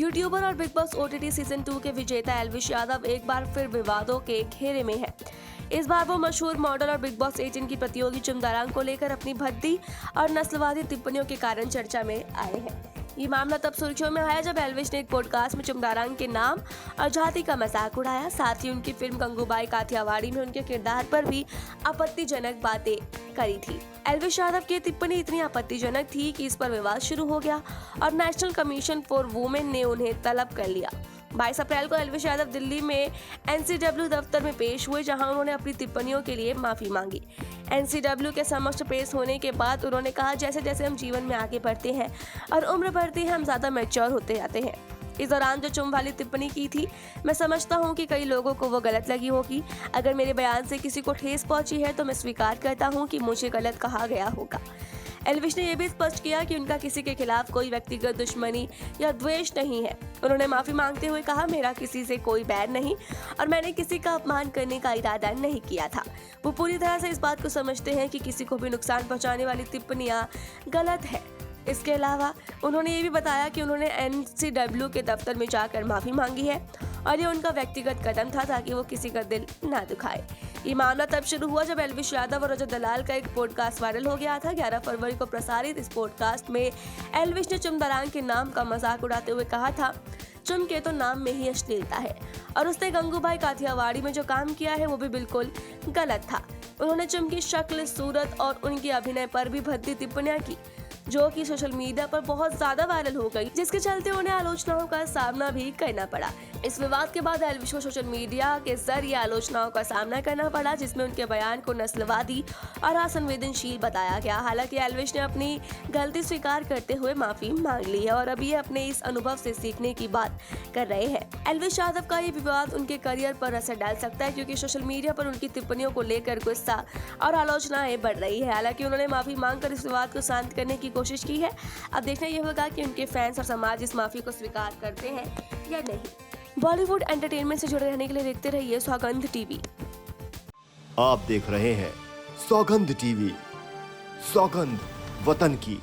YouTuber और big boss OTT season 2 के विजेता एल्विश यादव एक बार फिर विवादों के घेरे में है। इस बार वो मशहूर मॉडल और बिग बॉस 18 की प्रतियोगी चुमदारांग को लेकर अपनी भद्दी और नस्लवादी टिप्पणियों के कारण चर्चा में आए हैं। ये मामला तब सुर्खियों में आया जब एल्विश ने एक पॉडकास्ट में चुमदारांग के नाम और जाति का मजाक उड़ाया। साथ ही उनकी फिल्म गंगूबाई काठियावाड़ी में उनके किरदार पर भी आपत्तिजनक बातें करी थी। एल्विश यादव की टिप्पणी इतनी आपत्तिजनक थी कि इस पर विवाद शुरू हो गया और नेशनल कमीशन फॉर वुमेन ने उन्हें तलब कर लिया। 22 अप्रैल को एल्विश यादव दिल्ली में एनसीडब्ल्यू दफ्तर में पेश हुए, जहां उन्होंने अपनी टिप्पणियों के लिए माफी मांगी। एनसीडब्ल्यू के समक्ष पेश होने के बाद उन्होंने कहा, जैसे जैसे हम जीवन में आगे बढ़ते हैं और उम्र बढ़ती है, हम ज्यादा मैच्योर होते जाते हैं। इस दौरान जो चुम वाली टिप्पणी की थी, मैं समझता हूं कि कई लोगों को वो गलत लगी होगी। अगर मेरे बयान से किसी को ठेस पहुंची है तो मैं स्वीकार करता हूं कि मुझे गलत कहा गया होगा। एल्विश ने यह भी स्पष्ट किया कि उनका किसी के खिलाफ कोई व्यक्तिगत दुश्मनी या द्वेष नहीं है। उन्होंने माफी मांगते हुए कहा, मेरा किसी से कोई बैर नहीं और मैंने किसी का अपमान करने का इरादा नहीं किया था। वो पूरी तरह से इस बात को समझते हैं कि किसी को भी नुकसान पहुंचाने वाली टिप्पणियां गलत है। इसके अलावा उन्होंने ये भी बताया कि उन्होंने एनसीडब्ल्यू के दफ्तर में जाकर माफी मांगी है और ये उनका व्यक्तिगत कदम था ताकि वो किसी का दिल ना दुखाए। ये मामला तब शुरू हुआ जब एल्विश यादव और रजत दलाल का एक पॉडकास्ट वायरल हो गया था। 11 फरवरी को प्रसारित इस पॉडकास्ट में एल्विश ने चुमदारांग के नाम का मजाक उड़ाते हुए कहा था, चुम के तो नाम में ही अश्लीलता है और उसने गंगूबाई काठियावाड़ी में जो काम किया है वो भी बिल्कुल गलत था। उन्होंने चुम की शक्ल, सूरत और उनके अभिनय पर भी भद्दी टिप्पणियां की, जो कि सोशल मीडिया पर बहुत ज्यादा वायरल हो गई, जिसके चलते उन्हें आलोचनाओं का सामना भी करना पड़ा। इस विवाद के बाद एल्विश को सोशल मीडिया के जरिए आलोचनाओं का सामना करना पड़ा, जिसमें उनके बयान को नस्लवादी और असंवेदनशील बताया गया। हालांकि एल्विश ने अपनी गलती स्वीकार करते हुए माफी मांग ली है और अब ये अपने इस अनुभव से सीखने की बात कर रहे हैं। एल्विश यादव का ये विवाद उनके करियर पर असर डाल सकता है, क्योंकि सोशल मीडिया पर उनकी टिप्पणियों को लेकर गुस्सा और आलोचनाएं बढ़ रही है। हालांकि उन्होंने माफी मांगकर इस विवाद को शांत करने की कोशिश की है। अब देखना यह होगा कि उनके फैंस और समाज इस माफी को स्वीकार करते हैं या नहीं। बॉलीवुड एंटरटेनमेंट से जुड़े रहने के लिए देखते रहिए सौगंध टीवी। आप देख रहे हैं सौगंध टीवी, सौगंध वतन की।